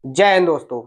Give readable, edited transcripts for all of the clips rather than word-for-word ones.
जय हिंद दोस्तों।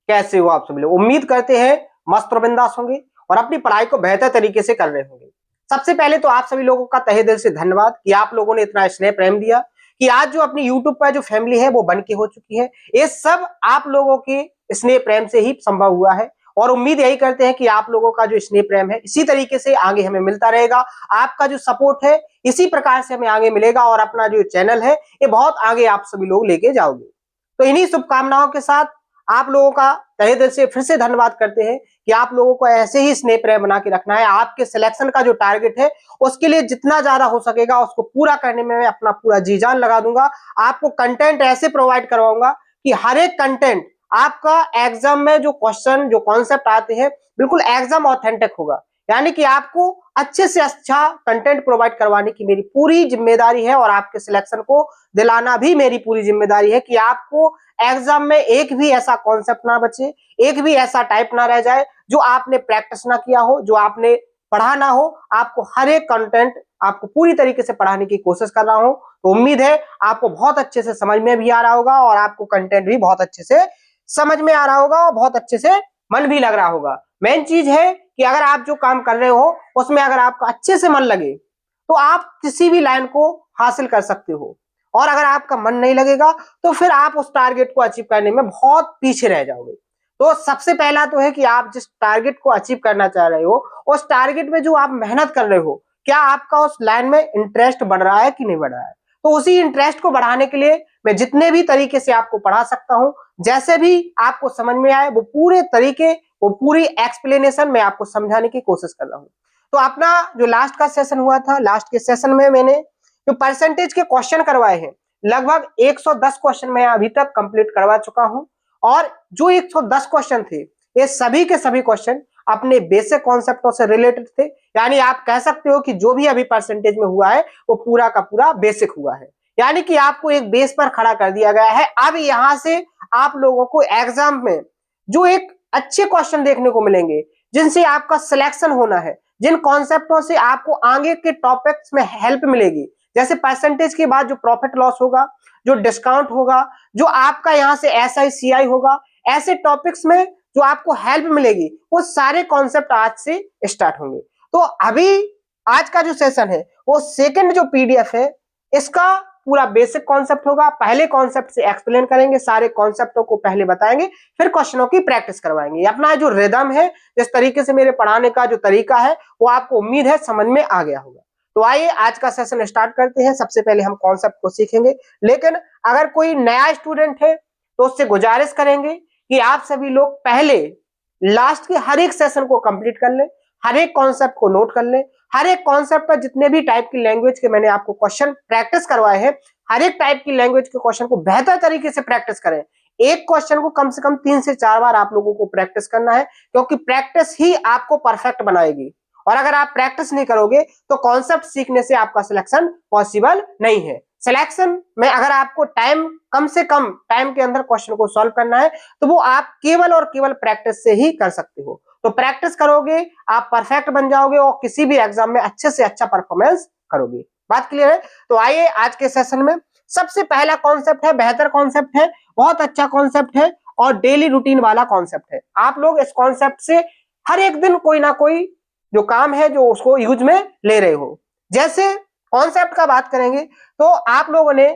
कैसे हो आप सभी लोग? उम्मीद करते हैं मस्त और बिंदास होंगे और अपनी पढ़ाई को बेहतर तरीके से कर रहे होंगे। सबसे पहले तो आप सभी लोगों का तहे दिल से धन्यवाद कि आप लोगों ने इतना स्नेह प्रेम दिया कि आज जो अपनी यूट्यूब पर जो फैमिली है वो बन के हो चुकी है। ये सब आप लोगों के स्नेह प्रेम से ही संभव हुआ है और उम्मीद यही करते हैं कि आप लोगों का जो स्नेह प्रेम है इसी तरीके से आगे हमें मिलता रहेगा। आपका जो सपोर्ट है इसी प्रकार से हमें आगे मिलेगा और अपना जो चैनल है ये बहुत आगे आप सभी लोग लेके जाओगे। तो इन्हीं शुभकामनाओं के साथ आप लोगों का तहे दिल से फिर से धन्यवाद करते हैं कि आप लोगों को ऐसे ही स्नेह प्रेम बना के रखना है। आपके सिलेक्शन का जो टारगेट है उसके लिए जितना ज्यादा हो सकेगा उसको पूरा करने में मैं अपना पूरा जी जान लगा दूंगा। आपको कंटेंट ऐसे प्रोवाइड करवाऊंगा कि हर एक कंटेंट आपका एग्जाम में जो क्वेश्चन जो कॉन्सेप्ट आते हैं बिल्कुल एग्जाम ऑथेंटिक होगा। यानी कि आपको अच्छे से अच्छा कंटेंट प्रोवाइड करवाने की मेरी पूरी जिम्मेदारी है और आपके सिलेक्शन को दिलाना भी मेरी पूरी जिम्मेदारी है कि आपको एग्जाम में एक भी ऐसा कॉन्सेप्ट ना बचे, एक भी ऐसा टाइप ना रह जाए जो आपने प्रैक्टिस ना किया हो, जो आपने पढ़ा ना हो। आपको हर एक कंटेंट आपको पूरी तरीके से पढ़ाने की कोशिश कर रहा हूं। तो उम्मीद है आपको बहुत अच्छे से समझ में भी आ रहा होगा और आपको कंटेंट भी बहुत अच्छे से समझ में आ रहा होगा और बहुत अच्छे से मन भी लग रहा होगा। मेन चीज है कि अगर आप जो काम कर रहे हो उसमें अगर आपका अच्छे से मन लगे तो आप किसी भी लाइन को हासिल कर सकते हो और अगर आपका मन नहीं लगेगा तो फिर आप उस टारगेट को अचीव करने में बहुत पीछे रह जाओगे। तो सबसे पहला तो है कि आप जिस टारगेट को अचीव करना चाह रहे हो उस टारगेट में जो आप मेहनत कर रहे हो क्या आपका उस लाइन में इंटरेस्ट बढ़ रहा है कि नहीं बढ़ रहा है। तो उसी इंटरेस्ट को बढ़ाने के लिए मैं जितने भी तरीके से आपको पढ़ा सकता हूं, जैसे भी आपको समझ में आए वो पूरे तरीके वो पूरी एक्सप्लेनेशन मैं आपको समझाने की कोशिश कर रहा हूं। तो अपना जो लास्ट का सेशन हुआ था, लास्ट के सेशन में मैंने जो परसेंटेज के क्वेश्चन करवाए हैं लगभग 110 क्वेश्चन मैं अभी तक कंप्लीट करवा चुका हूं और जो 110 क्वेश्चन थे ये सभी के सभी क्वेश्चन अपने बेसिक कॉन्सेप्टों से रिलेटेड थे। यानी आप कह सकते हो कि जो भी अभी परसेंटेज में हुआ है वो पूरा का पूरा बेसिक हुआ है। यानी कि आपको एक बेस पर खड़ा कर दिया गया है। अब यहां से आप लोगों को एग्जाम में जो एक अच्छे क्वेश्चन देखने को मिलेंगे जिनसे आपका सिलेक्शन होना है, जिन कॉन्सेप्टों से आपको आगे के टॉपिक्स में हेल्प मिलेगी, जैसे परसेंटेज के बाद जो प्रॉफिट लॉस होगा, जो डिस्काउंट होगा, जो आपका यहां से SICI होगा, ऐसे टॉपिक्स में जो आपको हेल्प मिलेगी वो सारे कॉन्सेप्ट आज से स्टार्ट होंगे। तो अभी आज का जो सेशन है वो सेकंड जो PDF है इसका पूरा बेसिक कॉन्सेप्ट होगा। पहले कॉन्सेप्ट से एक्सप्लेन करेंगे, सारे कॉन्सेप्टों को पहले बताएंगे, फिर क्वेश्चनों की प्रैक्टिस करवाएंगे। अपना जो रिदम है, जिस तरीके से मेरे पढ़ाने का जो तरीका है वो आपको उम्मीद है समझ में आ गया होगा। तो आइए आज का सेशन स्टार्ट करते हैं। सबसे पहले हम कॉन्सेप्ट को सीखेंगे, लेकिन अगर कोई नया स्टूडेंट है तो उससे गुजारिश करेंगे कि आप सभी लोग पहले लास्ट के हर एक सेशन को कंप्लीट कर लें, हर एक कॉन्सेप्ट को नोट कर लें, हर एक कॉन्सेप्ट पर जितने भी टाइप की लैंग्वेज के मैंने आपको क्वेश्चन प्रैक्टिस करवाए हैं हर एक टाइप की लैंग्वेज के क्वेश्चन को बेहतर तरीके से प्रैक्टिस करें। एक क्वेश्चन को कम से कम 3 से 4 बार आप लोगों को प्रैक्टिस करना है, क्योंकि प्रैक्टिस ही आपको परफेक्ट बनाएगी और अगर आप प्रैक्टिस नहीं करोगे तो कॉन्सेप्ट सीखने से आपका सिलेक्शन पॉसिबल नहीं है। सिलेक्शन में अगर आपको टाइम कम से कम टाइम के अंदर क्वेश्चन को सॉल्व करना है तो वो आप केवल और केवल प्रैक्टिस से ही कर सकते हो। तो प्रैक्टिस करोगे आप परफेक्ट बन जाओगे और किसी भी एग्जाम में अच्छे से अच्छा परफॉर्मेंस करोगे। बात क्लियर है? तो आइए आज के सेशन में सबसे पहला कॉन्सेप्ट है, बेहतर कॉन्सेप्ट है, बहुत अच्छा कॉन्सेप्ट है और डेली रूटीन वाला कॉन्सेप्ट है। आप लोग इस कॉन्सेप्ट से हर एक दिन कोई ना कोई जो काम है जो उसको यूज में ले रहे हो। जैसे कॉन्सेप्ट का बात करेंगे तो आप लोगों ने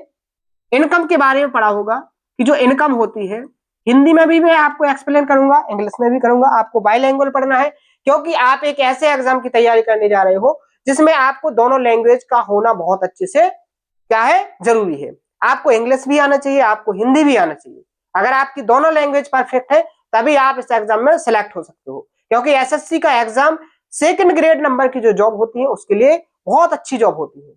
इनकम के बारे में पढ़ा होगा कि जो इनकम होती है, हिंदी में भी मैं आपको एक्सप्लेन करूंगा, इंग्लिश में भी करूंगा। आपको बाइलैंग्वेज पढ़ना है क्योंकि आप एक ऐसे एग्जाम की तैयारी करने जा रहे हो जिसमें आपको दोनों लैंग्वेज का होना बहुत अच्छे से क्या है जरूरी है। आपको इंग्लिश भी आना चाहिए, आपको हिंदी भी आना चाहिए। अगर आपकी दोनों लैंग्वेज परफेक्ट है तभी आप इस एग्जाम में सिलेक्ट हो सकते हो, क्योंकि SSC का एग्जाम सेकंड ग्रेड नंबर की जो जॉब होती है उसके लिए बहुत अच्छी जॉब होती है।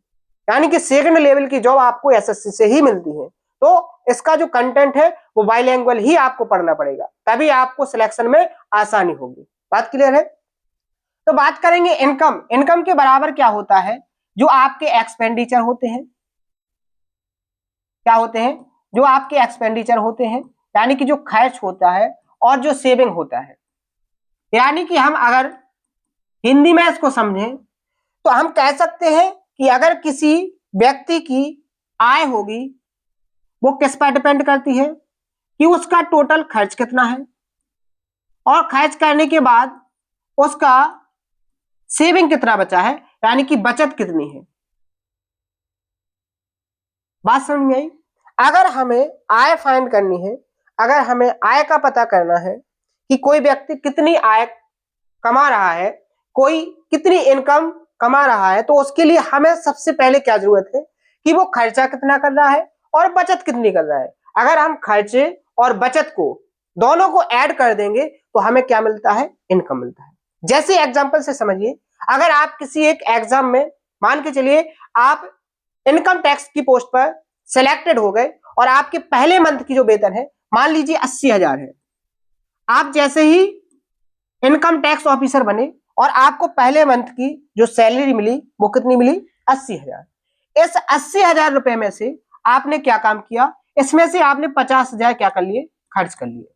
यानी कि सेकंड लेवल की जॉब आपको SSC से ही मिलती है। तो इसका जो कंटेंट है वो बाइलैंग्वेज ही आपको पढ़ना पड़ेगा, तभी आपको सिलेक्शन में आसानी होगी। बात क्लियर है? तो बात करेंगे इनकम। इनकम के बराबर क्या होता है? जो आपके एक्सपेंडिचर होते हैं, क्या होते हैं? जो आपके एक्सपेंडिचर होते हैं, यानी कि जो खर्च होता है और जो सेविंग होता है। यानी कि हम अगर हिंदी में इसको समझें तो हम कह सकते हैं कि अगर किसी व्यक्ति की आय होगी वो किस पर डिपेंड करती है? कि उसका टोटल खर्च कितना है और खर्च करने के बाद उसका सेविंग कितना बचा है, यानी कि बचत कितनी है। बात समझ में आई। अगर हमें आय फाइंड करनी है, अगर हमें आय का पता करना है कि कोई व्यक्ति कितनी आय कमा रहा है, कोई कितनी इनकम कमा रहा है, तो उसके लिए हमें सबसे पहले क्या जरूरत है कि वो खर्चा कितना कर रहा है और बचत कितनी कर रहा है। अगर हम खर्चे और बचत को दोनों को ऐड कर देंगे तो हमें क्या मिलता है, इनकम मिलता है। जैसे एग्जांपल से समझिए, अगर आप किसी एक एग्जाम में मान के चलिए आप इनकम टैक्स की पोस्ट पर सिलेक्टेड हो गए और आपके पहले मंथ की जो वेतन है मान लीजिए 80,000 है। आप जैसे ही इनकम टैक्स ऑफिसर बने और आपको पहले मंथ की जो सैलरी मिली वो कितनी मिली, 80,000। इस 80,000 रुपए में से आपने क्या काम किया, इसमें से आपने 50,000 क्या कर लिए, खर्च कर लिए।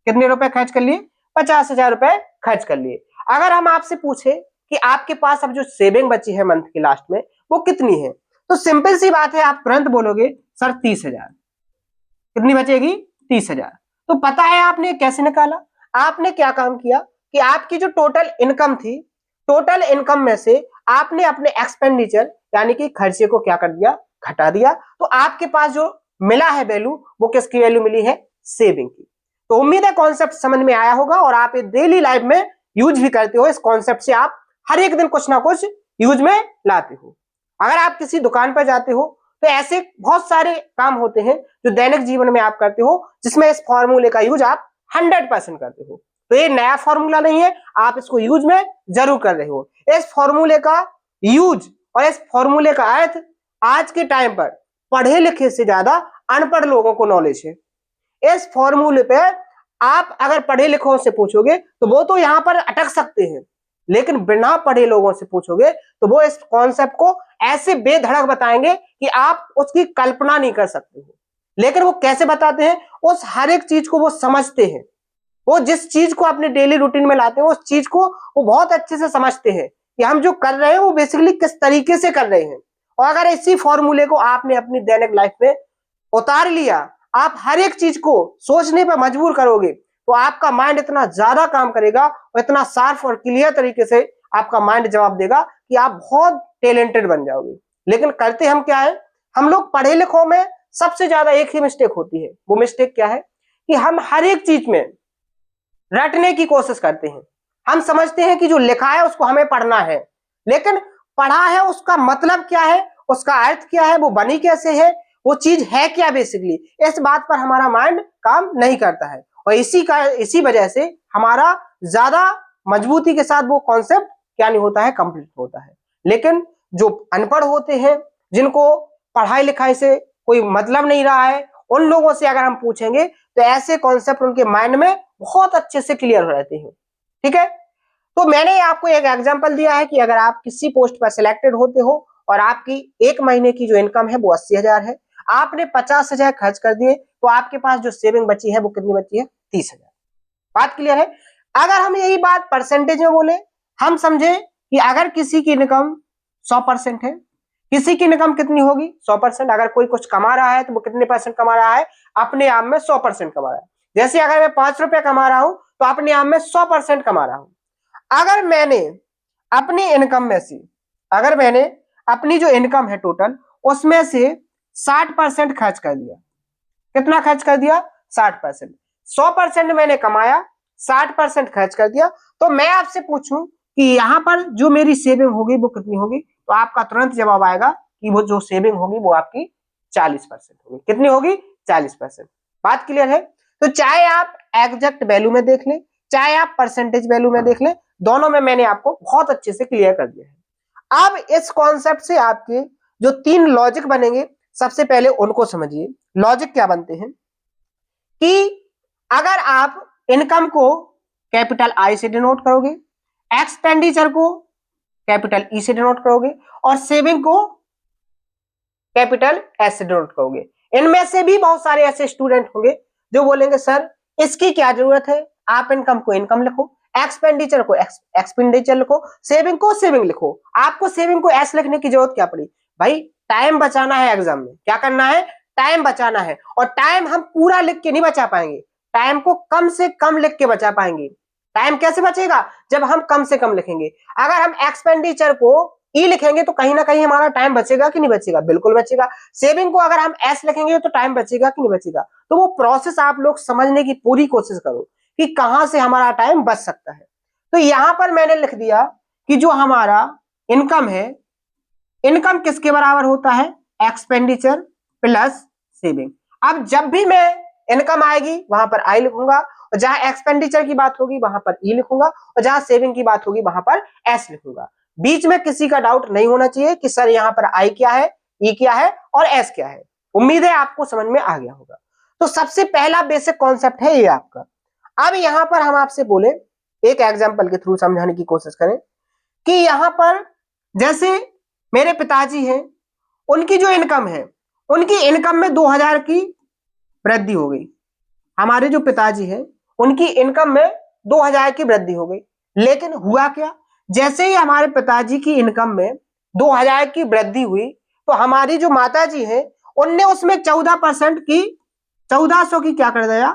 कितने रुपए खर्च कर लिए, 50,000 रुपए खर्च कर लिए। अगर हम आपसे पूछे कि आपके पास अब जो सेविंग बची है मंथ के लास्ट में वो कितनी है, तो सिंपल सी बात है, आप तुरंत बोलोगे सर 30,000। कितनी बचेगी, 30,000। तो पता है आपने कैसे निकाला, आपने क्या काम किया कि आपकी जो टोटल इनकम थी, टोटल इनकम में से आपने अपने एक्सपेंडिचर यानी कि खर्चे को क्या कर दिया, घटा दिया। तो आपके पास जो मिला है वैल्यू, वो किसकी वैल्यू मिली है, सेविंग की। तो उम्मीद है कॉन्सेप्ट समझ में आया होगा और आप ये डेली लाइफ में यूज भी करते हो। इस कॉन्सेप्ट से आप हर एक दिन कुछ ना कुछ यूज में लाते हो। अगर आप किसी दुकान पर जाते हो तो ऐसे बहुत सारे काम होते हैं जो दैनिक जीवन में आप करते हो, जिसमें इस फॉर्मूले का यूज आप 100% करते हो। तो ये नया फॉर्मूला नहीं है, आप इसको यूज में जरूर कर रहे हो। इस फॉर्मूले का यूज और इस फॉर्मूले का अर्थ आज के टाइम पर पढ़े लिखे से ज्यादा अनपढ़ लोगों को नॉलेज है। इस फॉर्मूले पे आप अगर पढ़े लिखों से पूछोगे तो वो तो यहां पर अटक सकते हैं, लेकिन बिना पढ़े लोगों से पूछोगे तो वो इस कॉन्सेप्ट को ऐसे बेधड़क बताएंगे कि आप उसकी कल्पना नहीं कर सकते हो। लेकिन वो कैसे बताते हैं, उस हर एक चीज को वो समझते हैं। वो जिस चीज को अपने डेली रूटीन में लाते हैं उस चीज को वो बहुत अच्छे से समझते हैं कि हम जो कर रहे हैं वो बेसिकली किस तरीके से कर रहे हैं। और अगर इसी फॉर्मूले को आपने अपनी दैनिक लाइफ में उतार लिया, आप हर एक चीज को सोचने पर मजबूर करोगे, तो आपका माइंड इतना ज्यादा काम करेगा और इतना साफ और क्लियर तरीके से आपका माइंड जवाब देगा कि आप बहुत टैलेंटेड बन जाओगे। लेकिन करते हम क्या है, हम लोग पढ़े लिखों में सबसे ज्यादा एक ही मिस्टेक होती है। वो मिस्टेक क्या है कि हम हर एक चीज में रटने की कोशिश करते हैं। हम समझते हैं कि जो लिखा है उसको हमें पढ़ना है, लेकिन पढ़ा है उसका मतलब क्या है, उसका अर्थ क्या है, वो बनी कैसे है, वो चीज है क्या, बेसिकली इस बात पर हमारा माइंड काम नहीं करता है। और इसी वजह से हमारा ज्यादा मजबूती के साथ वो कॉन्सेप्ट क्या नहीं होता है, कंप्लीट होता है। लेकिन जो अनपढ़ होते हैं, जिनको पढ़ाई लिखाई से कोई मतलब नहीं रहा है, उन लोगों से अगर हम पूछेंगे तो ऐसे कॉन्सेप्ट उनके माइंड में बहुत अच्छे से क्लियर हो रहते हैं। ठीक है, तो मैंने आपको एक एग्जांपल दिया है कि अगर आप किसी पोस्ट पर सिलेक्टेड होते हो और आपकी एक महीने की जो इनकम है वो 80,000 है, आपने 50,000 खर्च कर दिए, तो आपके पास जो सेविंग बची है वो कितनी बची है, 30,000। बात क्लियर है। अगर हम यही बात परसेंटेज में बोले, हम समझे कि अगर किसी की इनकम 100% है, किसी की इनकम कितनी होगी, 100%। अगर कोई कुछ कमा रहा है तो वो कितने परसेंट कमा रहा है, अपने आप में 100% कमा रहा है। जैसे अगर मैं 5 रुपए कमा रहा हूं तो अपने आप में 100% कमा रहा हूं। अगर मैंने अपनी इनकम में से, अगर मैंने अपनी जो इनकम है टोटल उसमें से 60% खर्च कर दिया, कितना खर्च कर दिया, 60%। 100% मैंने कमाया, 60% खर्च कर दिया, तो मैं आपसे पूछूं कि यहां पर जो मेरी सेविंग होगी वो कितनी होगी, तो आपका तुरंत जवाब आएगा कि वो जो सेविंग होगी वो आपकी 40% होगी। कितनी होगी, 40%। बात क्लियर है। तो चाहे आप एग्जैक्ट वैल्यू में देख लें, चाहे आप परसेंटेज वैल्यू में देख लें, दोनों में मैंने आपको बहुत अच्छे से क्लियर कर दिया है। अब इस कॉन्सेप्ट से आपके जो 3 लॉजिक बनेंगे, सबसे पहले उनको समझिए। लॉजिक क्या बनते हैं कि अगर आप इनकम को कैपिटल आई से डिनोट करोगे, एक्सपेंडिचर को कैपिटल ई से डिनोट करोगे और सेविंग को कैपिटल एस से डिनोट करोगे, इनमें से भी बहुत सारे ऐसे स्टूडेंट होंगे जो बोलेंगे सर इसकी क्या जरूरत है, आप इनकम को इनकम लिखो, एक्सपेंडिचर को एक्सपेंडिचर लिखो, सेविंग को सेविंग लिखो। आपको सेविंग को एस लिखने की जरूरत क्या पड़ी भाई, टाइम बचाना है एग्जाम में। क्या करना है, टाइम बचाना है, और टाइम हम पूरा लिख के नहीं बचा पाएंगे, टाइम को कम से कम लिख के बचा पाएंगे। टाइम कैसे बचेगा? जब हम कम से कम लिखेंगे। अगर हम एक्सपेंडिचर को ई लिखेंगे तो कहीं ना कहीं हमारा टाइम बचेगा कि नहीं बचेगा? बिल्कुल बचेगा। सेविंग को अगर हम एस लिखेंगे तो टाइम बचेगा कि नहीं बचेगा? तो वो प्रोसेस आप लोग समझने की पूरी कोशिश करो कि कहां से हमारा टाइम बच सकता है। तो यहां पर मैंने लिख दिया कि जो हमारा इनकम है, इनकम किसके बराबर होता है? Expenditure plus saving. अब जब भी मैं इनकम आएगी वहां पर आई लिखूंगा, और जहां एक्सपेंडिचर की बात होगी वहां पर ई लिखूंगा, और जहां सेविंग की बात होगी वहां पर एस लिखूंगा। बीच में किसी का डाउट नहीं होना चाहिए कि सर यहाँ पर आई क्या है, ई क्या है और एस क्या है। उम्मीद है आपको समझ में आ गया होगा। तो सबसे पहला बेसिक कॉन्सेप्ट है ये आपका। अब यहां पर हम आपसे बोले, एक एग्जाम्पल के थ्रू समझाने की कोशिश करें कि यहां पर जैसे मेरे पिताजी हैं, उनकी जो इनकम है, उनकी इनकम में 2000 की वृद्धि हो गई। हमारे जो पिताजी हैं उनकी इनकम में 2000 की वृद्धि हो गई। लेकिन हुआ क्या? जैसे ही हमारे पिताजी की इनकम में 2000 की वृद्धि हुई तो हमारी जो माताजी हैं उनने उसमें 14% की 1400 की क्या कर दिया?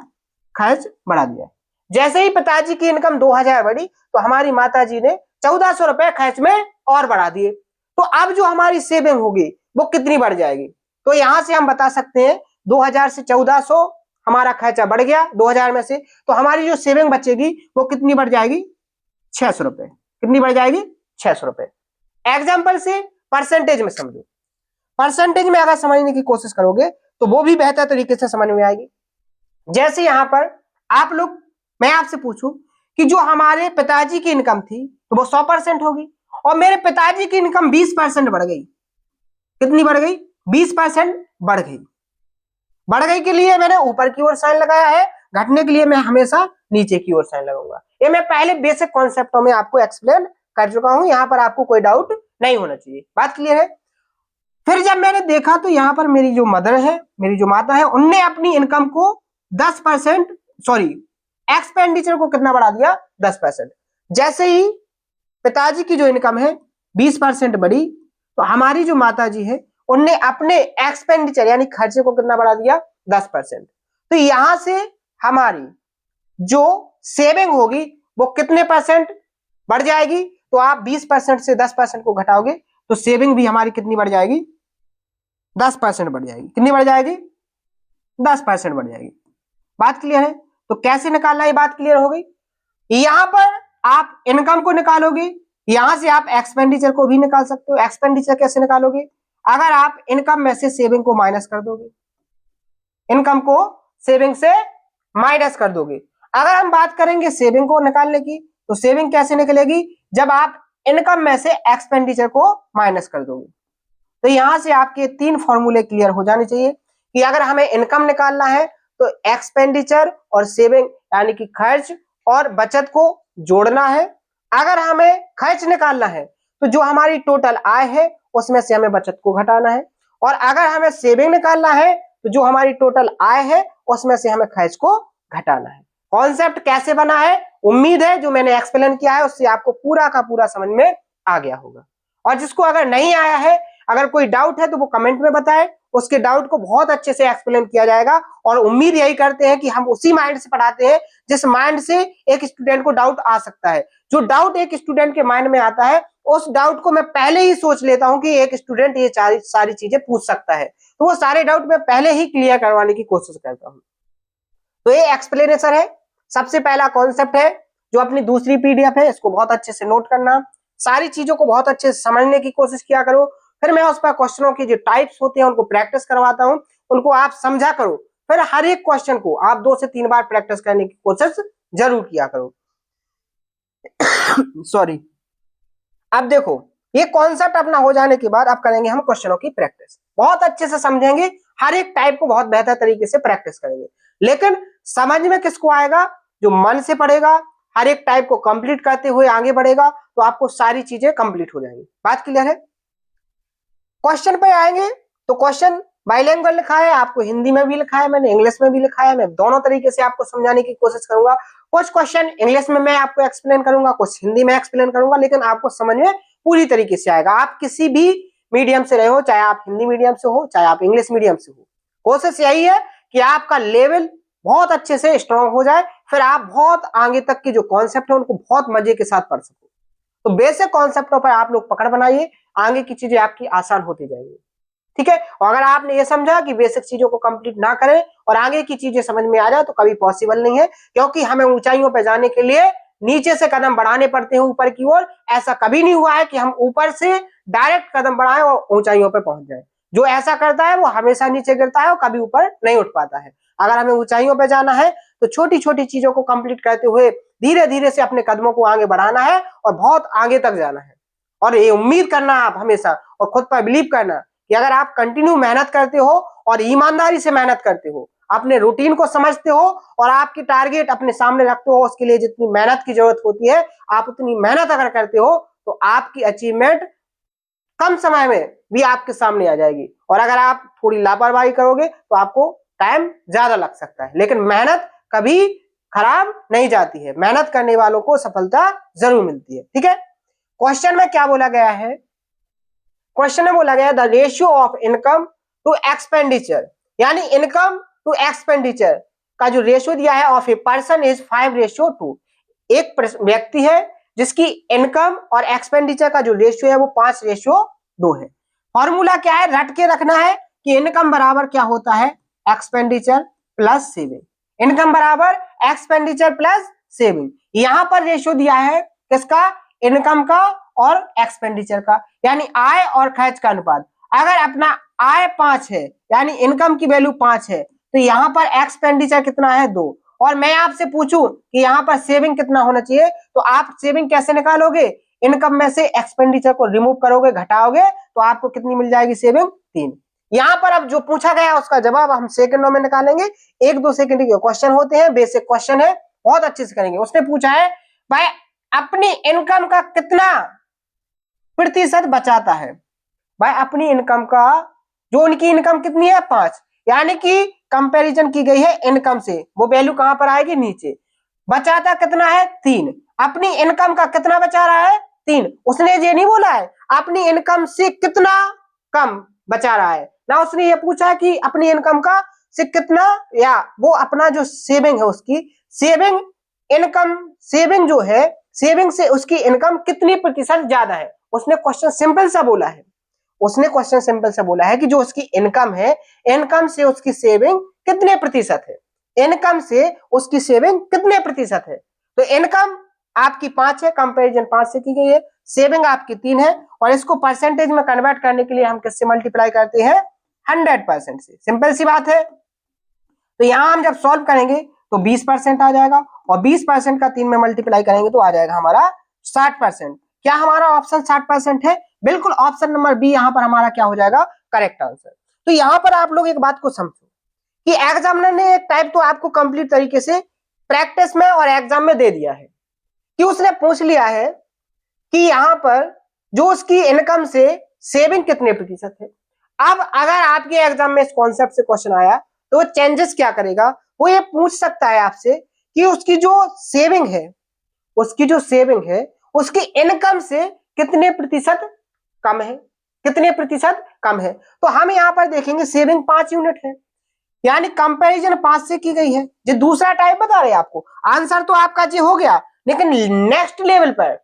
खर्च बढ़ा दिया। जैसे ही पिताजी की इनकम 2000 बढ़ी तो हमारी माताजी ने 1400 रुपए खर्च में और बढ़ा दिए। तो अब जो हमारी सेविंग होगी वो कितनी बढ़ जाएगी? तो यहां से हम बता सकते हैं 2000 से 1400 हमारा खर्चा बढ़ गया 2000 में से, तो हमारी जो सेविंग बचेगी वो कितनी बढ़ जाएगी? 600 रुपए। कितनी बढ़ जाएगी? 600 रुपए। एग्जाम्पल से परसेंटेज में समझो। परसेंटेज में अगर समझने की कोशिश करोगे तो वो भी बेहतर तरीके से समझ में आएगी। जैसे यहां पर आप लोग, मैं आपसे पूछूं कि जो हमारे पिताजी की इनकम थी तो वो 100% होगी, और मेरे पिताजी की इनकम 20% बढ़ गई। कितनी बढ़ गई? 20% बढ़ गई। बढ़ गई के लिए मैंने ऊपर की ओर साइन लगाया है, घटने के लिए मैं हमेशा नीचे की ओर साइन लगाऊंगा। ये मैं पहले बेसिक कॉन्सेप्टों में आपको एक्सप्लेन कर चुका हूं, यहां पर आपको कोई डाउट नहीं होना चाहिए। बात क्लियर है? फिर जब मैंने देखा तो यहां पर मेरी जो मदर है, मेरी जो माता है, उनने अपनी इनकम को 10%, सॉरी एक्सपेंडिचर को कितना बढ़ा दिया? 10%। जैसे ही पिताजी की जो इनकम है 20% बढ़ी तो हमारी जो माताजी है उनने अपने एक्सपेंडिचर यानी खर्चे को कितना बढ़ा दिया? 10%। तो यहां से हमारी जो सेविंग होगी वो कितने परसेंट बढ़ जाएगी? तो आप 20% से 10% को घटाओगे तो सेविंग भी हमारी कितनी बढ़ जाएगी? 10% बढ़ जाएगी। कितनी बढ़ जाएगी? 10% बढ़ जाएगी। बात क्लियर है? तो कैसे निकालना, ये बात क्लियर हो गई। यहां पर आप इनकम को निकालोगे, यहां से आप एक्सपेंडिचर को भी निकाल सकते हो। एक्सपेंडिचर कैसे निकालोगे? अगर आप इनकम में से सेविंग को माइनस कर दोगे, इनकम को सेविंग से माइनस कर दोगे। अगर हम बात करेंगे सेविंग को निकालने की तो सेविंग कैसे निकलेगी? जब आप इनकम में से एक्सपेंडिचर को माइनस कर दोगे। तो यहां से आपके 3 फॉर्मूले क्लियर हो जाने चाहिए कि अगर हमें इनकम निकालना है तो एक्सपेंडिचर और सेविंग यानी कि खर्च और बचत को जोड़ना है। अगर हमें खर्च निकालना है तो जो हमारी टोटल आय है उसमें से हमें बचत को घटाना है, और अगर हमें सेविंग निकालना है तो जो हमारी टोटल आय है उसमें से हमें खर्च को घटाना है। कॉन्सेप्ट कैसे बना है? उम्मीद है जो मैंने एक्सप्लेन किया है उससे आपको पूरा का पूरा समझ में आ गया होगा। और जिसको अगर नहीं आया है, अगर कोई डाउट है तो वो कमेंट में बताए, उसके डाउट को बहुत अच्छे से एक्सप्लेन किया जाएगा। और उम्मीद यही करते हैं कि हम उसी माइंड से पढ़ाते हैं जिस माइंड से एक स्टूडेंट को डाउट आ सकता है। जो डाउट एक स्टूडेंट के माइंड में आता है उस डाउट को मैं पहले ही सोच लेता हूं कि एक स्टूडेंट ये सारी चीजें पूछ सकता है, तो वो सारे डाउट मैं पहले ही क्लियर करवाने की कोशिश करता हूं। तो ये एक्सप्लेनेशन है। सबसे पहला कॉन्सेप्ट है जो अपनी दूसरी पीडीएफ है, इसको बहुत अच्छे से नोट करना, सारी चीजों को बहुत अच्छे से समझने की कोशिश किया करो। फिर मैं उस पर क्वेश्चनों की जो टाइप्स होते हैं उनको प्रैक्टिस करवाता हूं, उनको आप समझा करो। फिर हर एक क्वेश्चन को आप 2 से 3 बार प्रैक्टिस करने की कोशिश जरूर किया करो। सॉरी। अब देखो, ये कॉन्सेप्ट अपना हो जाने के बाद अब करेंगे हम क्वेश्चनों की प्रैक्टिस। बहुत अच्छे से समझेंगे, हर एक टाइप को बहुत बेहतर तरीके से प्रैक्टिस करेंगे। लेकिन समझ में किसको आएगा? जो मन से पढ़ेगा, हर एक टाइप को कंप्लीट करते हुए आगे बढ़ेगा तो आपको सारी चीजें कंप्लीट हो जाएंगी। बात क्लियर है? क्वेश्चन पे आएंगे तो क्वेश्चन बाइलिंगुअल लिखा है, आपको हिंदी में भी लिखा है, मैंने इंग्लिश में भी लिखा है। मैं दोनों तरीके से आपको समझाने की कोशिश करूंगा। कुछ क्वेश्चन इंग्लिश में मैं आपको एक्सप्लेन करूंगा, कुछ हिंदी में एक्सप्लेन करूंगा, लेकिन आपको समझ में पूरी तरीके से आएगा। आप किसी भी मीडियम से रहे हो, चाहे आप हिंदी मीडियम से हो चाहे आप इंग्लिश मीडियम से हो, कोशिश यही है कि आपका लेवल बहुत अच्छे से स्ट्रांग हो जाए, फिर आप बहुत आगे तक की जो कॉन्सेप्ट है उनको बहुत मजे के साथ पढ़ सको। तो बेसिक कॉन्सेप्टों पर आप लोग पकड़ बनाइए, आगे की चीजें आपकी आसान होती जाएंगी। ठीक है, और अगर आपने ये समझा कि बेसिक चीजों को कंप्लीट ना करें और आगे की चीजें समझ में आ जाए तो कभी पॉसिबल नहीं है, क्योंकि हमें ऊंचाइयों पर जाने के लिए नीचे से कदम बढ़ाने पड़ते हैं ऊपर की ओर। ऐसा कभी नहीं हुआ है कि हम ऊपर से डायरेक्ट कदम बढ़ाएं और ऊंचाइयों पर पहुंच जाए। जो ऐसा करता है वो हमेशा नीचे गिरता है और कभी ऊपर नहीं उठ पाता है। अगर हमें ऊंचाइयों पर जाना है तो छोटी छोटी चीजों को कंप्लीट करते हुए धीरे धीरे से अपने कदमों को आगे बढ़ाना है और बहुत आगे तक जाना है। और ये उम्मीद करना आप हमेशा और खुद पर बिलीव करना कि अगर आप कंटिन्यू मेहनत करते हो और ईमानदारी से मेहनत करते हो, अपने रूटीन को समझते हो और आपकी टारगेट अपने सामने रखते हो, उसके लिए जितनी मेहनत की जरूरत होती है आप उतनी मेहनत अगर करते हो तो आपकी अचीवमेंट कम समय में भी आपके सामने आ जाएगी। और अगर आप थोड़ी लापरवाही करोगे तो आपको टाइम ज्यादा लग सकता है, लेकिन मेहनत कभी खराब नहीं जाती है। मेहनत करने वालों को सफलता जरूर मिलती है। ठीक है, क्वेश्चन में क्या बोला गया है? क्वेश्चन में बोला गया the ratio of income to expenditure, यानी इनकम टू एक्सपेंडिचर का जो रेशियो दिया है ऑफ ए पर्सन इज 5:2। एक व्यक्ति है जिसकी इनकम और एक्सपेंडिचर का जो रेशियो है वो 5:2 है। फॉर्मूला क्या है? रट के रखना है कि इनकम बराबर क्या होता है? Expenditure plus saving. इनकम बराबर एक्सपेंडिचर प्लस सेविंग। यहां पर रेशियो दिया है किसका? इनकम का और एक्सपेंडिचर का, यानी आय और खर्च का अनुपात। अगर अपना आय 5 है यानी इनकम की वैल्यू 5 है तो यहाँ पर एक्सपेंडिचर कितना है? 2। और मैं आपसे पूछूं कि यहाँ पर सेविंग कितना होना चाहिए तो आप सेविंग कैसे निकालोगे? इनकम में से एक्सपेंडिचर को रिमूव करोगे, घटाओगे तो आपको कितनी मिल जाएगी? सेविंग 3। यहाँ पर अब जो पूछा गया उसका जवाब हम सेकंडों में निकालेंगे। 1-2 सेकंड के क्वेश्चन होते हैं, बेसिक क्वेश्चन है, बहुत अच्छे से करेंगे। उसने पूछा है भाई अपनी इनकम का कितना प्रतिशत बचाता है? भाई अपनी इनकम का, जो उनकी इनकम कितनी है? 5, यानी कि कंपैरिजन की गई है इनकम से, वो वैल्यू कहां पर आएगी? नीचे। बचाता कितना है? 3। अपनी इनकम का कितना बचा रहा है? 3। उसने ये नहीं बोला है अपनी इनकम से कितना कम बचा रहा है ना, उसने ये पूछा कि अपनी इनकम का से कितना, या वो अपना जो सेविंग है उसकी सेविंग, इनकम सेविंग जो है, सेविंग से उसकी इनकम कितनी प्रतिशत ज्यादा है। उसने क्वेश्चन सिंपल सा बोला है, उसने क्वेश्चन सिंपल से बोला है कि जो उसकी इनकम है, इनकम से उसकी सेविंग कितने प्रतिशत है, इनकम से उसकी सेविंग कितने प्रतिशत है। तो इनकम आपकी 5 है, कंपैरिजन 5 से की गई है, सेविंग आपकी 3 है, और इसको परसेंटेज में कन्वर्ट करने के लिए हम किससे मल्टीप्लाई करते हैं? 100% से। सिंपल सी बात है। तो यहां हम जब सॉल्व करेंगे तो 20% आ जाएगा, और 20% का 3 में मल्टीप्लाई करेंगे तो आ जाएगा हमारा 60%। क्या हमारा ऑप्शन 60% है? बिल्कुल, ऑप्शन नंबर बी यहां पर हमारा क्या हो जाएगा? Correct answer. तो यहां पर आप लोग एक बात को समझो कि एग्जामिनर ने एक टाइप तो आपको कंप्लीट तरीके से प्रैक्टिस में और एग्जाम में दे दिया है कि उसने पूछ लिया है कि यहां पर जो उसकी इनकम से सेविंग कितने प्रतिशत है। अब अगर आपके एग्जाम में इस कॉन्सेप्ट से क्वेश्चन आया तो चेंजेस क्या करेगा? वो ये पूछ सकता है आपसे कि उसकी जो सेविंग है, उसकी जो सेविंग है उसकी इनकम से कितने प्रतिशत कम है, कितने प्रतिशत कम है। तो हम यहां पर देखेंगे सेविंग 5 यूनिट है, यानी कंपैरिजन 5 से की गई है। जो दूसरा टाइप बता रहे हैं आपको, आंसर तो आपका जी हो गया, लेकिन नेक्स्ट लेवल पर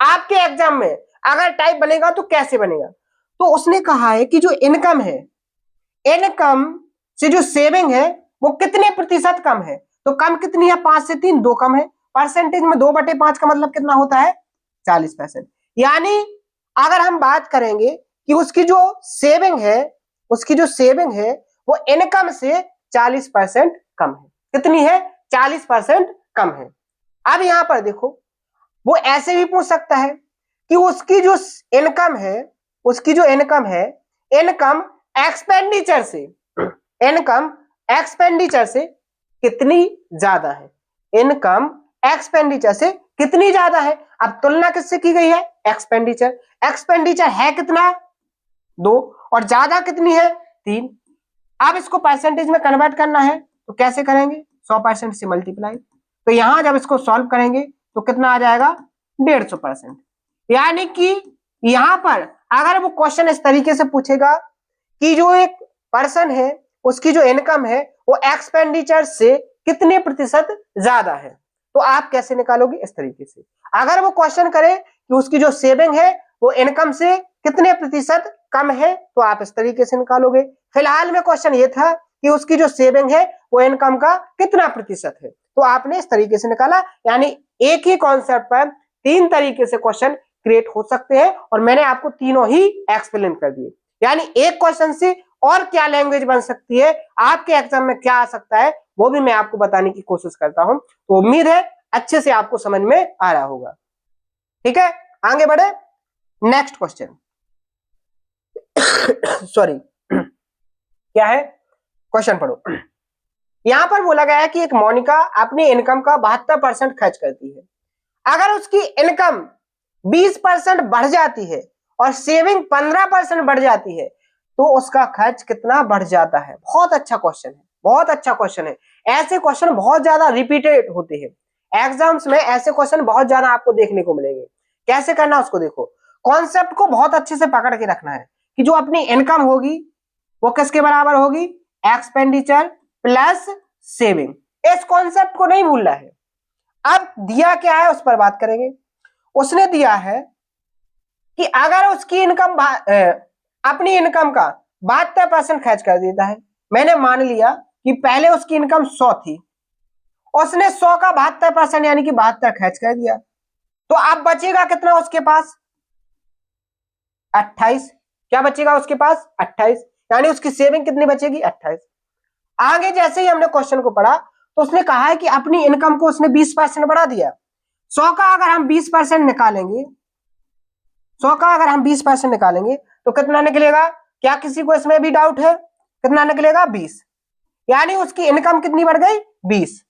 आपके एग्जाम में अगर टाइप बनेगा तो कैसे बनेगा? तो उसने कहा है कि जो इनकम है, इनकम से जो सेविंग है वो कितने प्रतिशत कम है। तो कम कितनी है? 5 से 3, 2 कम है। परसेंटेज में 2/5 का मतलब कितना होता है? 40%। यानी अगर हम बात करेंगे कि उसकी जो सेविंग है, उसकी जो सेविंग है वो इनकम से 40% कम है। कितनी है? 40% कम है। अब यहां पर देखो, वो ऐसे भी पूछ सकता है कि उसकी जो इनकम है, उसकी जो इनकम है, इनकम एक्सपेंडिचर से, इनकम एक्सपेंडिचर से कितनी ज्यादा है, इनकम एक्सपेंडिचर से कितनी ज्यादा है। अब तुलना किससे की गई है? एक्सपेंडिचर। एक्सपेंडिचर है कितना? 2, और ज्यादा कितनी है? 3। अब इसको परसेंटेज में कन्वर्ट करना है तो कैसे करेंगे? 100% से मल्टीप्लाई। तो यहां जब इसको सॉल्व करेंगे तो कितना आ जाएगा? 150%। यानी कि यहां पर अगर वो क्वेश्चन इस तरीके से पूछेगा कि जो एक पर्सन है उसकी जो इनकम है वो एक्सपेंडिचर से कितने प्रतिशत ज्यादा है, तो आप कैसे निकालोगे? इस तरीके से। अगर वो क्वेश्चन करे कि उसकी जो सेविंग है वो इनकम से कितने प्रतिशत कम है, तो आप इस तरीके से निकालोगे। फिलहाल में क्वेश्चन ये था कि उसकी जो सेविंग है वो इनकम का कितना प्रतिशत है, तो आपने इस तरीके से निकाला। यानी एक ही कॉन्सेप्ट पर तीन तरीके से क्वेश्चन क्रिएट हो सकते हैं और मैंने आपको तीनों ही एक्सप्लेन कर दिए। यानी एक क्वेश्चन से और क्या लैंग्वेज बन सकती है, आपके एग्जाम में क्या आ सकता है, वो भी मैं आपको बताने की कोशिश करता हूं। तो उम्मीद है अच्छे से आपको समझ में आ रहा होगा। ठीक है, आगे बढ़े। नेक्स्ट क्वेश्चन सॉरी क्या है, क्वेश्चन पढ़ो। यहां पर बोला गया है कि एक मोनिका अपनी इनकम का 72% खर्च करती है। अगर उसकी इनकम 20% बढ़ जाती है और सेविंग 15% बढ़ जाती है, तो उसका खर्च कितना बढ़ जाता है? बहुत अच्छा क्वेश्चन है, बहुत अच्छा क्वेश्चन है। ऐसे क्वेश्चन बहुत ज्यादा रिपीटेड होते हैं एग्जाम्स में, ऐसे क्वेश्चन बहुत ज्यादा आपको देखने को मिलेंगे। कैसे करना उसको देखो, कॉन्सेप्ट को बहुत अच्छे से पकड़ के रखना है कि जो अपनी इनकम होगी वो किसके बराबर होगी? Expenditure plus saving. इस कॉन्सेप्ट को नहीं भूलना है। अब दिया क्या है उस पर बात करेंगे। उसने दिया है कि अगर उसकी इनकम अपनी इनकम का 72% खर्च कर देता है, मैंने मान लिया कि पहले उसकी इनकम 100 थी, उसने 100 का 72% यानी कि 72 खर्च कर दिया, तो अब बचेगा कितना उसके पास? 28। क्या बचेगा उसके पास? 28। यानी उसकी सेविंग कितनी बचेगी? 28। आगे जैसे ही हमने क्वेश्चन को पढ़ा तो उसने कहा है कि अपनी इनकम को उसने 20% बढ़ा दिया। 100 का अगर हम 20% निकालेंगे, 100 का अगर हम 20% निकालेंगे तो कितना निकलेगा? क्या किसी को इसमें भी डाउट है? कितना निकलेगा? 20। यानी उसकी इनकम कितनी बढ़ गई? 20।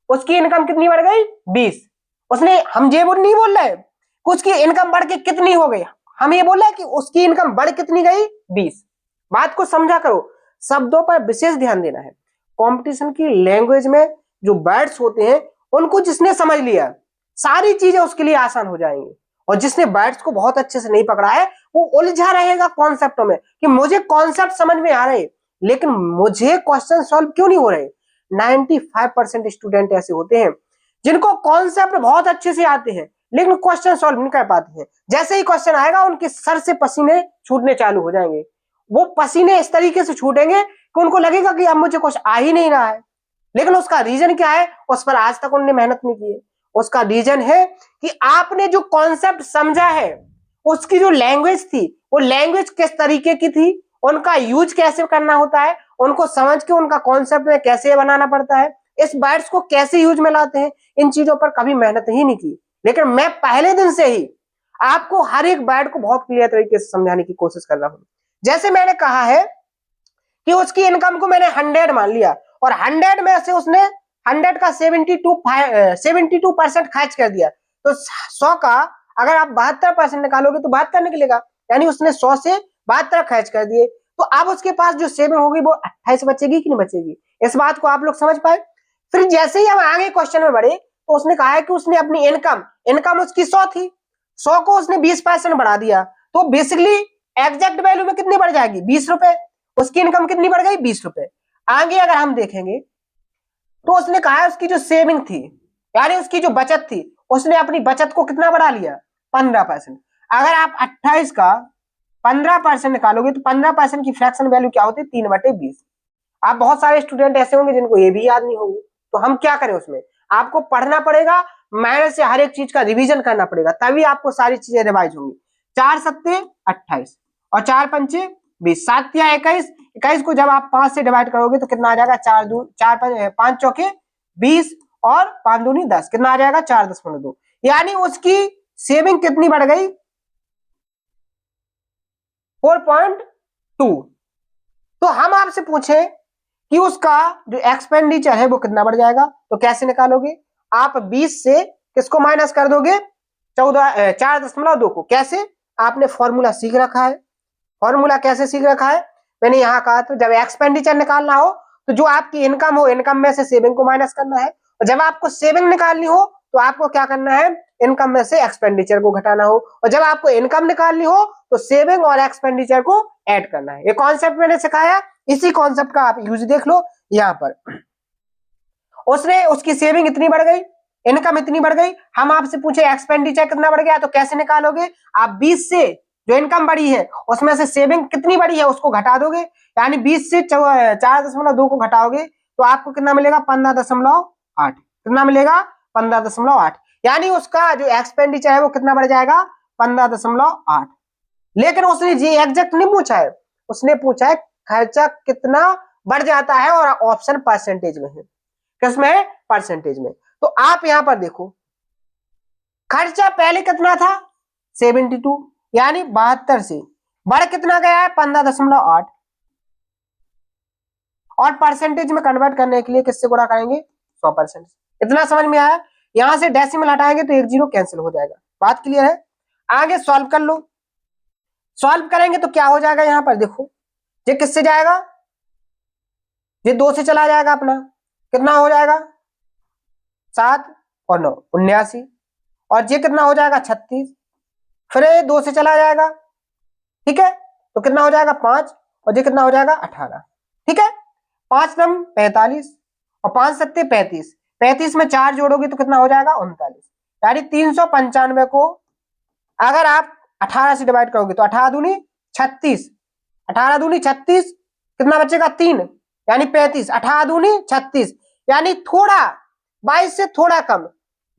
उसकी इनकम कितनी बढ़ गई? 20। उसने, हम ये नहीं बोल रहे कि उसकी इनकम बढ़ के कितनी हो गई, हम ये बोल रहे हैं कि उसकी इनकम बढ़ कितनी गई? 20। बात को समझा करो, शब्दों पर विशेष ध्यान देना है। कंपटीशन की लैंग्वेज में जो वर्ड्स होते हैं उनको जिसने समझ लिया, सारी चीजें उसके लिए आसान हो जाएंगी, और जिसने वर्ड्स को बहुत अच्छे से नहीं पकड़ा है वो उलझा रहेगा कॉन्सेप्टों में कि मुझे कॉन्सेप्ट समझ में आ रहे लेकिन मुझे क्वेश्चन सॉल्व क्यों नहीं हो रहे। 95% स्टूडेंट ऐसे होते हैं जिनको कॉन्सेप्ट बहुत अच्छे से आते हैं लेकिन क्वेश्चन सॉल्व नहीं कर पाते हैं। जैसे ही क्वेश्चन आएगा उनके सर से पसीने छूटने चालू हो जाएंगे। वो पसीने इस तरीके से छूटेंगे कि उनको लगेगा कि अब मुझे कुछ आ ही नहीं रहा है, लेकिन उसका रीजन क्या है? उस पर आज तक उन्होंने मेहनत नहीं की है। उसका रीजन है कि आपने जो कॉन्सेप्ट समझा है उसकी जो लैंग्वेज थी वो लैंग्वेज किस तरीके की थी, उनका यूज कैसे करना होता है, उनको समझ के उनका कॉन्सेप्ट में कैसे बनाना पड़ता है, इस वर्ड्स को कैसे यूज में लाते हैं, इन चीजों पर कभी मेहनत ही नहीं की। लेकिन मैं पहले दिन से ही आपको हर एक वर्ड को बहुत क्लियर तरीके से समझाने की कोशिश कर रहा हूं। जैसे मैंने कहा है कि उसकी इनकम को मैंने 100 मान लिया और 100 में से उसने 100 का 72% खर्च कर दिया, तो 100 का अगर आप 72% निकालोगे तो 72 निकलेगा। यानी उसने 100 से 72 खर्च कर दिए, तो अब उसके पास जो सेविंग होगी वो 28 बचेगी कि नहीं बचेगी? इस बात को आप लोग समझ पाए। फिर जैसे ही हम आगे क्वेश्चन में बढ़े तो उसने कहा है कि उसने अपनी इनकम उसकी 100 थी, 100 को उसने 20% बढ़ा दिया, तो बेसिकली एग्जैक्ट वैल्यू में कितनी बढ़ जाएगी? 20 रुपए। उसकी इनकम कितनी बढ़ गई? 20 रुपए। आगे अगर हम देखेंगे तो उसने कहा है उसकी जो सेविंग थी यानी उसकी जो बचत थी, उसने अपनी बचत को कितना बढ़ा लिया? 15%। अगर आप 28 का 15% निकालोगे तो 15% की फ्रैक्शन वैल्यू क्या होती है? 3/20। आप बहुत सारे स्टूडेंट ऐसे होंगे जिनको ये भी याद नहीं होंगे, तो हम क्या करें उसमें? आपको पढ़ना पड़ेगा, मैंने से हर एक चीज का रिवीजन करना पड़ेगा, तभी आपको सारी चीजें रिवाइज होंगी। 4 सत्ते 28 और 4 पंचे 20, 7 या 21, 21 को जब आप 5 से डिवाइड करोगे तो कितना आ जाएगा? 5 चौके 20 और 5 दूनी 10, कितना आ जाएगा? 4.2। यानी उसकी सेविंग कितनी बढ़ गई? 4.2। तो हम आपसे पूछे कि उसका जो एक्सपेंडिचर है वो कितना बढ़ जाएगा, तो कैसे निकालोगे? आप 20 से किसको माइनस कर दोगे? 4.2 को। कैसे? आपने फॉर्मूला सीख रखा है। फॉर्मूला कैसे सीख रखा है? मैंने यहां कहा था जब एक्सपेंडिचर निकालना हो तो जो आपकी इनकम हो, इनकम में से सेविंग को माइनस करना है, और जब आपको सेविंग निकालनी हो तो आपको क्या करना है? इनकम में से एक्सपेंडिचर को घटाना हो, और जब आपको इनकम निकालनी हो तो सेविंग और एक्सपेंडिचर को ऐड करना है। ये कॉन्सेप्ट मैंने सिखाया, इसी कॉन्सेप्ट का आप यूज देख लो यहां पर। उसकी सेविंग इतनी बढ़ गई, इनकम इतनी बढ़ गई, हम आपसे पूछे एक्सपेंडिचर कितना बढ़ गया, तो कैसे निकालोगे आप? 20 से जो इनकम बढ़ी है उसमें से सेविंग कितनी बढ़ी है उसको घटा दोगे, यानी 20 से 4.2 को घटाओगे तो आपको कितना मिलेगा? 15.8। कितना मिलेगा? 15.8। यानी उसका जो एक्सपेंडिचर है वो कितना बढ़ जाएगा? 15.8। लेकिन उसने जी एग्जैक्ट नहीं पूछा है, उसने पूछा है खर्चा कितना बढ़ जाता है, और ऑप्शन परसेंटेज में है। किसमें है? परसेंटेज में। तो आप यहां पर देखो, खर्चा पहले कितना था? 72, यानी 72 से बढ़ कितना गया है? 15.8। और परसेंटेज में कन्वर्ट करने के लिए किससे गुणा करेंगे? 100%। इतना समझ में आया? यहां से डेसिमल हटाएंगे तो एक जीरो कैंसिल हो जाएगा। बात क्लियर है? आगे सॉल्व कर लो। सॉल्व करेंगे तो क्या हो जाएगा? यहां पर देखो, ये किससे जाएगा? ये 2 से चला जाएगा अपना, कितना हो जाएगा? 7 और 9 79, और ये कितना हो जाएगा? 36। फिर ये 2 से चला जाएगा, ठीक है, तो कितना हो जाएगा? 5, और ये कितना हो जाएगा? 18। ठीक है, 5 नम 45 और 5 सत्ते 35, 35 में 4 जोड़ोगे तो कितना हो जाएगा? 39। यानी 395 को अगर आप 18 से डिवाइड करोगे तो 18 दूनी 36, 18 दूनी 36, कितना बचेगा? 3, यानी 35। 18 दूनी 36, यानी थोड़ा 22 से थोड़ा कम,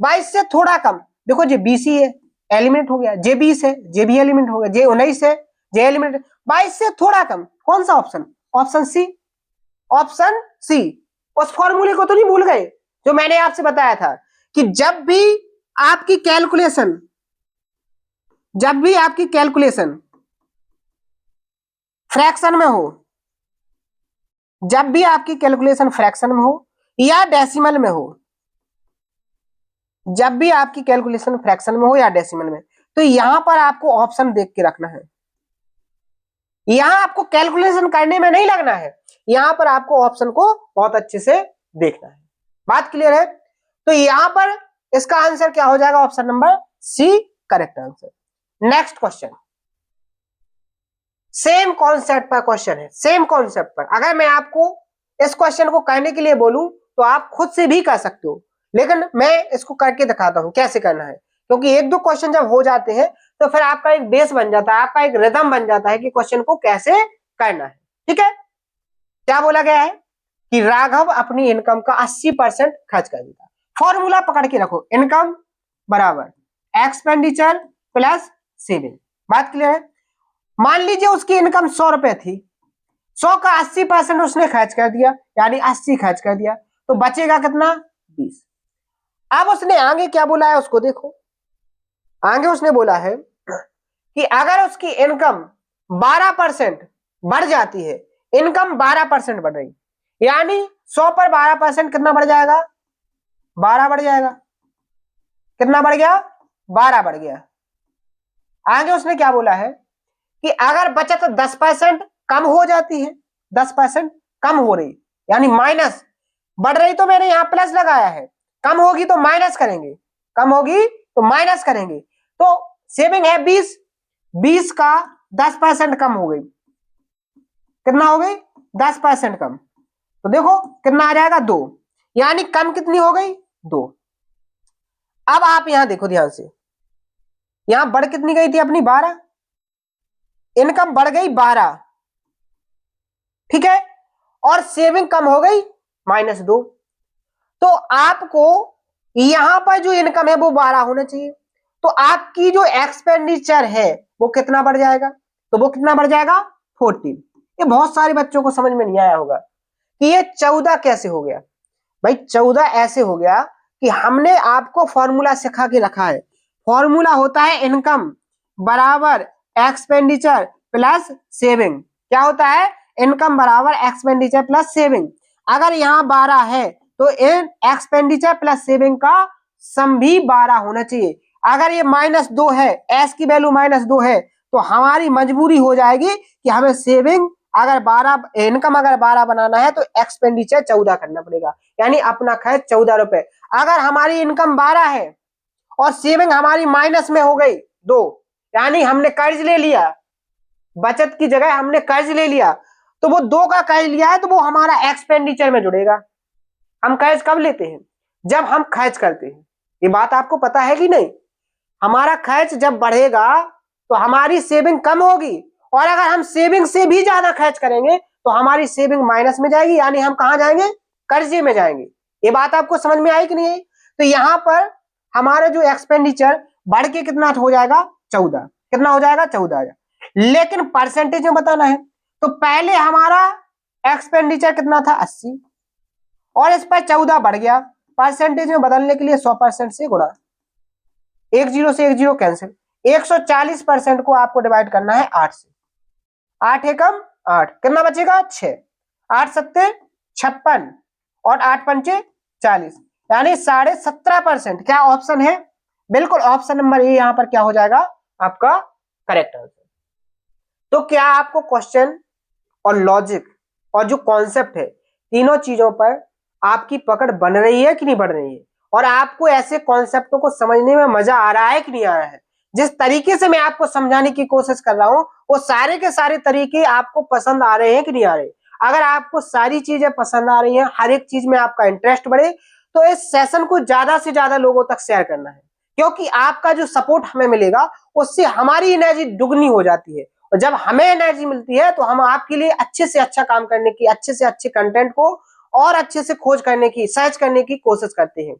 22 से थोड़ा कम। देखो जे 20 ही है, एलिमिनेट हो गया। जे 20 है, जे भी एलिमेंट हो गया। जे 19 है, जे एलिमेंट। 22 से थोड़ा कम, कौन सा option? Option C. Option C. उस फॉर्मूले को तो नहीं भूल गए जो मैंने आपसे बताया था कि जब भी आपकी कैलकुलेशन फ्रैक्शन में हो, जब भी आपकी कैलकुलेशन फ्रैक्शन में हो या डेसिमल में हो, जब भी आपकी कैलकुलेशन फ्रैक्शन में हो या डेसिमल में, तो यहां पर आपको ऑप्शन देख के रखना है। यहां आपको कैलकुलेशन करने में नहीं लगना है, यहां पर आपको ऑप्शन को बहुत अच्छे से देखना है। बात क्लियर है? तो यहां पर इसका आंसर क्या हो जाएगा? Option number C correct answer. Next question, same concept पर क्वेश्चन है, सेम कॉन्सेप्ट पर। अगर मैं आपको इस क्वेश्चन को करने के लिए बोलूं तो आप खुद से भी कर सकते हो, लेकिन मैं इसको करके दिखाता हूं कैसे करना है, क्योंकि एक दो क्वेश्चन जब हो जाते हैं तो फिर आपका एक बेस बन जाता है, आपका एक रिदम बन जाता है कि क्वेश्चन को कैसे करना है। ठीक है, क्या बोला गया है कि राघव अपनी इनकम का 80% खर्च कर देता। फॉर्मूला पकड़ के रखो, इनकम बराबर एक्सपेंडिचर प्लस सेविंग। बात क्लियर है? मान लीजिए उसकी इनकम 100 रुपए थी, 100 का 80% उसने खर्च कर दिया, यानी 80 खर्च कर दिया, तो बचेगा कितना? 20। अब उसने आगे क्या बोला है उसको देखो। आगे उसने बोला है कि अगर उसकी इनकम 12% बढ़ जाती है, इनकम 12% बढ़ रही, यानी 100 पर 12% कितना बढ़ जाएगा? 12 बढ़ जाएगा। कितना बढ़ गया? 12 बढ़ गया। आगे उसने क्या बोला है कि अगर बचत 10% कम हो जाती है, 10% कम हो रही, यानी माइनस, बढ़ रही तो मैंने यहां प्लस लगाया है, कम होगी तो माइनस करेंगे, कम होगी तो माइनस करेंगे। तो सेविंग है 20, 20 का 10% कम हो गई, कितना हो गई? 10% कम, तो देखो कितना आ जाएगा? 2, यानी कम कितनी हो गई? 2। अब आप यहां देखो ध्यान से, यहां बढ़ कितनी गई थी अपनी? 12, इनकम बढ़ गई 12, ठीक है, और सेविंग कम हो गई -2। तो आपको यहां पर जो इनकम है वो 12 होना चाहिए, तो आपकी जो एक्सपेंडिचर है वो कितना बढ़ जाएगा? तो वो कितना बढ़ जाएगा? 14। ये बहुत सारे बच्चों को समझ में नहीं आया होगा कि ये 14 कैसे हो गया। भाई 14 ऐसे हो गया कि हमने आपको फॉर्मूला सिखा के रखा है। फॉर्मूला होता है इनकम बराबर एक्सपेंडिचर प्लस सेविंग। क्या होता है? इनकम बराबर एक्सपेंडिचर प्लस सेविंग। अगर यहाँ 12 है तो इन एक्सपेंडिचर प्लस सेविंग का सम भी 12 होना चाहिए। अगर ये -2 है, एस की वैल्यू -2 है, तो हमारी मजबूरी हो जाएगी कि हमें सेविंग अगर 12, इनकम अगर 12 बनाना है तो एक्सपेंडिचर 14 करना पड़ेगा, यानी अपना खर्च 14 रुपए। अगर हमारी इनकम 12 है और सेविंग हमारी माइनस में हो गई 2, यानी हमने कर्ज ले लिया, बचत की जगह हमने कर्ज ले लिया, तो वो 2 का कैच लिया है तो वो हमारा एक्सपेंडिचर में जुड़ेगा। हम कैच कब लेते हैं? जब हम खर्च करते हैं। ये बात आपको पता है कि नहीं? हमारा खर्च जब बढ़ेगा तो हमारी सेविंग कम होगी, और अगर हम सेविंग से भी ज्यादा खर्च करेंगे तो हमारी सेविंग माइनस में जाएगी, यानी हम कहां जाएंगे? कर्जे में जाएंगे। ये बात आपको समझ में आई कि नहीं? तो यहां पर हमारा जो एक्सपेंडिचर बढ़ के कितना हो जाएगा? 14। कितना हो जाएगा? 14,000। लेकिन परसेंटेज में बताना है, तो पहले हमारा एक्सपेंडिचर कितना था? 80, और इस पर 14 बढ़ गया। परसेंटेज में बदलने के लिए 100% से गुणा, एक जीरो से एक जीरो कैंसिल, 140% को आपको डिवाइड करना है 8 से। 8 एकम 8, कितना बचेगा? 6। 8 सत्ते 56 और 8 पंचे 40, यानी 17.5%। क्या ऑप्शन है? बिल्कुल ऑप्शन नंबर ए यहां पर क्या हो जाएगा? आपका करेक्ट आंसर। तो क्या आपको क्वेश्चन और लॉजिक और जो कॉन्सेप्ट है, तीनों चीजों पर आपकी पकड़ बन रही है कि नहीं बन रही है? और आपको ऐसे कॉन्सेप्टों को समझने में मजा आ रहा है कि नहीं आ रहा है? जिस तरीके से मैं आपको समझाने की कोशिश कर रहा हूं वो सारे के सारे तरीके आपको पसंद आ रहे हैं कि नहीं आ रहे? अगर आपको सारी चीजें पसंद आ रही हैं, हर एक चीज में आपका इंटरेस्ट बढ़े, तो इस सेशन को ज्यादा से ज्यादा लोगों तक शेयर करना है, क्योंकि आपका जो सपोर्ट हमें मिलेगा उससे हमारी एनर्जी दुगनी हो जाती है, और जब हमें एनर्जी मिलती है तो हम आपके लिए अच्छे से अच्छा काम करने की, अच्छे से अच्छे कंटेंट को और अच्छे से खोज करने की, सर्च करने की कोशिश करते हैं,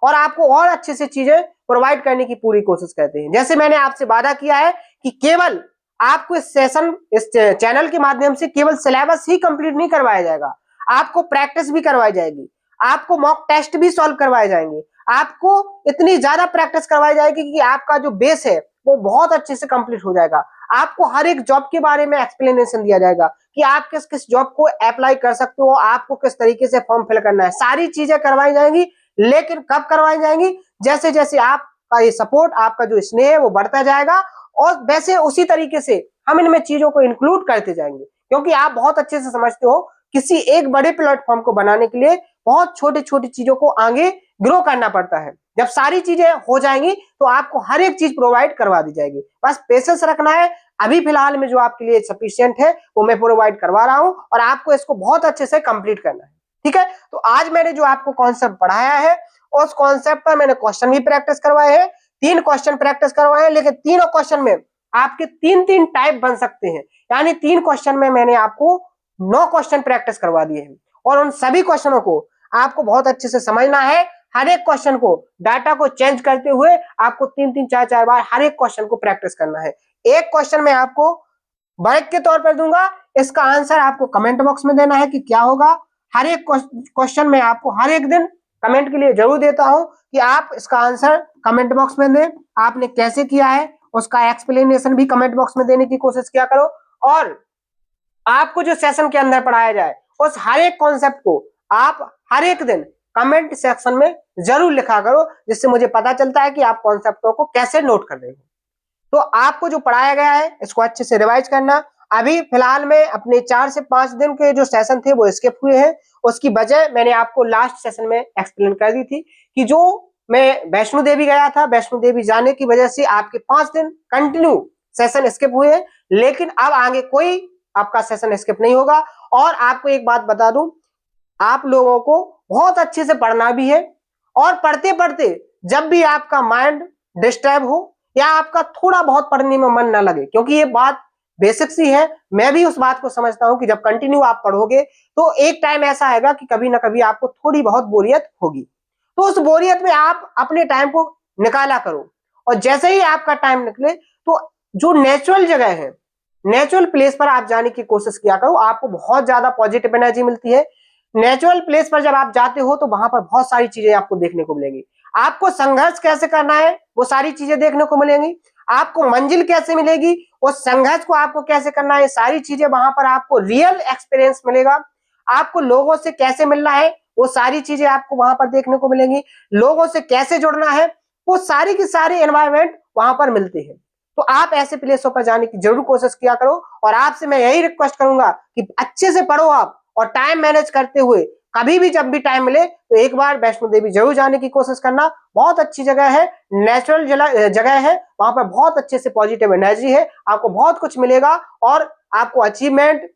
और आपको और अच्छे से चीजें प्रोवाइड करने की पूरी कोशिश करते हैं। जैसे मैंने आपसे वादा किया है कि केवल आपको इस सेशन, इस चैनल के माध्यम से केवल सिलेबस ही कंप्लीट नहीं करवाया जाएगा, आपको प्रैक्टिस भी करवाई जाएगी, आपको मॉक टेस्ट भी सॉल्व करवाए जाएंगे, आपको इतनी ज्यादा प्रैक्टिस करवाई जाएगी कि आपका जो बेस है वो बहुत अच्छे से कंप्लीट हो जाएगा। आपको हर एक जॉब के बारे में एक्सप्लेनेशन दिया जाएगा कि आप किस किस जॉब को अप्लाई कर सकते हो, आपको किस तरीके से फॉर्म फिल करना है, सारी चीजें करवाई जाएंगी। लेकिन कब करवाई जाएंगी? जैसे जैसे आपका ये सपोर्ट, आपका जो स्नेह है वो बढ़ता जाएगा, और वैसे उसी तरीके से हम इनमें चीजों को इंक्लूड करते जाएंगे, क्योंकि आप बहुत अच्छे से समझते हो किसी एक बड़े प्लेटफॉर्म को बनाने के लिए बहुत छोटी छोटी चीजों को आगे ग्रो करना पड़ता है। जब सारी चीजें हो जाएंगी तो आपको हर एक चीज प्रोवाइड करवा दी जाएगी, बस पेशेंस रखना है। अभी फिलहाल में जो आपके लिए सफिशिएंट है वो मैं प्रोवाइड करवा रहा हूं, और आपको इसको बहुत अच्छे से कंप्लीट करना है। ठीक है, तो आज मैंने जो आपको कॉन्सेप्ट पढ़ाया है उस कॉन्सेप्ट पर मैंने क्वेश्चन भी प्रैक्टिस करवाए हैं, 3 क्वेश्चन प्रैक्टिस करवाए हैं, लेकिन तीनों क्वेश्चन में आपके 3-3 टाइप बन सकते हैं, यानी 3 क्वेश्चन में मैंने आपको 9 क्वेश्चन प्रैक्टिस करवा दिए हैं, और उन सभी क्वेश्चनों को आपको बहुत अच्छे से समझना है। हर एक क्वेश्चन को, डाटा को चेंज करते हुए आपको 3-3 4-4 बार हर एक क्वेश्चन को प्रैक्टिस करना है। एक क्वेश्चन में आपको वर्क के तौर पर दूंगा, इसका आंसर आपको कमेंट बॉक्स में देना है कि क्या होगा। हर एक क्वेश्चन में आपको हर एक दिन कमेंट के लिए जरूर देता हूं कि आप इसका आंसर कमेंट बॉक्स में दें, आपने कैसे किया है उसका एक्सप्लेनेशन भी कमेंट बॉक्स में देने की कोशिश किया करो, और आपको जो सेशन के अंदर पढ़ाया जाए उस हर एक कॉन्सेप्ट को आप हर एक दिन कमेंट सेक्शन में जरूर लिखा करो, जिससे मुझे पता चलता है कि आप कॉन्सेप्टों को कैसे नोट कर रहे हो। तो आपको जो पढ़ाया गया है इसको अच्छे से रिवाइज करना। अभी फिलहाल में अपने 4 से 5 दिन के जो सेशन थे वो स्किप हुए हैं, उसकी वजह मैंने आपको लास्ट सेशन में एक्सप्लेन कर दी थी कि जो मैं वैष्णो देवी गया था, वैष्णो देवी जाने की वजह से आपके 5 दिन कंटिन्यू सेशन स्किप हुए हैं, लेकिन अब आगे कोई आपका सेशन स्किप नहीं होगा। और आपको एक बात बता दूं, आप लोगों को बहुत अच्छे से पढ़ना भी है, और पढ़ते पढ़ते जब भी आपका माइंड डिस्टर्ब हो या आपका थोड़ा बहुत पढ़ने में मन ना लगे, क्योंकि ये बात बेसिक सी है, मैं भी उस बात को समझता हूं कि जब कंटिन्यू आप पढ़ोगे तो एक टाइम ऐसा आएगा कि कभी ना कभी आपको थोड़ी बहुत बोरियत होगी, तो उस बोरियत में आप अपने टाइम को निकाला करो, और जैसे ही आपका टाइम निकले तो जो नेचुरल जगह है, नेचुरल प्लेस पर आप जाने की कोशिश किया करो, आपको बहुत ज्यादा पॉजिटिव एनर्जी मिलती है। नेचुरल प्लेस पर जब आप जाते हो तो वहां पर बहुत सारी चीजें आपको देखने को मिलेंगी, आपको संघर्ष कैसे करना है वो सारी चीजें देखने को मिलेंगी, आपको मंजिल कैसे मिलेगी, उस संघर्ष को आपको कैसे करना है, सारी चीजें वहां पर आपको रियल एक्सपीरियंस मिलेगा। आपको लोगों से कैसे मिलना है वो सारी चीजें आपको वहां पर देखने को मिलेंगी, लोगों से कैसे जुड़ना है वो सारी की सारी एनवायरमेंट वहां पर मिलते हैं। तो आप ऐसे प्लेसों पर जाने की जरूर कोशिश किया करो, और आपसे मैं यही रिक्वेस्ट करूंगा कि अच्छे से पढ़ो आप, और टाइम मैनेज करते हुए कभी भी जब भी टाइम मिले तो एक बार वैष्णो देवी जरूर जाने की कोशिश करना। बहुत अच्छी जगह है, नेचुरल जगह है, वहां पर बहुत अच्छे से पॉजिटिव एनर्जी है, आपको बहुत कुछ मिलेगा, और आपको अचीवमेंट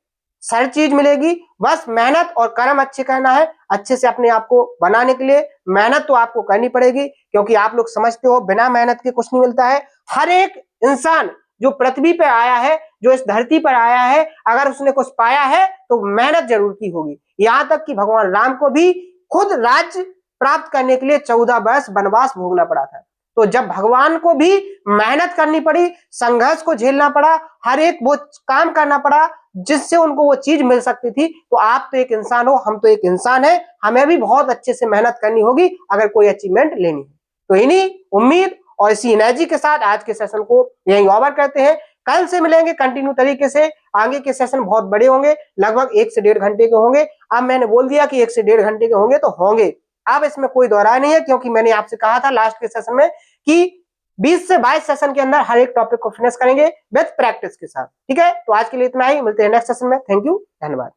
हर चीज मिलेगी, बस मेहनत और कर्म अच्छे करना है। अच्छे से अपने आप को बनाने के लिए मेहनत तो आपको करनी पड़ेगी, क्योंकि आप लोग समझते हो बिना मेहनत के कुछ नहीं मिलता है। हर एक इंसान जो पृथ्वी पर आया है, जो इस धरती पर आया है, अगर उसने कुछ पाया है तो मेहनत जरूर की होगी। यहां तक कि भगवान राम को भी खुद राज्य प्राप्त करने के लिए 14 वर्ष वनवास भोगना पड़ा था। तो जब भगवान को भी मेहनत करनी पड़ी, संघर्ष को झेलना पड़ा, हर एक वो काम करना पड़ा जिससे उनको वो चीज मिल सकती थी, तो आप तो एक इंसान हो, हम तो एक इंसान है, हमें भी बहुत अच्छे से मेहनत करनी होगी अगर कोई अचीवमेंट लेनी है। तो इन्हीं उम्मीद और इसी एनर्जी के साथ आज के सेशन को यहीं ओवर करते हैं। कल से मिलेंगे कंटिन्यू तरीके से। आगे के सेशन बहुत बड़े होंगे, लगभग 1 से 1.5 घंटे के होंगे। अब मैंने बोल दिया कि 1 से 1.5 घंटे के होंगे तो होंगे, अब इसमें कोई दो राय नहीं है, क्योंकि मैंने आपसे कहा था लास्ट के सेशन में कि 20 से 22 सेशन के अंदर हर एक टॉपिक को फिनिश करेंगे विद प्रैक्टिस के साथ। ठीक है, तो आज के लिए इतना ही, मिलते हैं नेक्स्ट सेशन में। थैंक यू, धन्यवाद।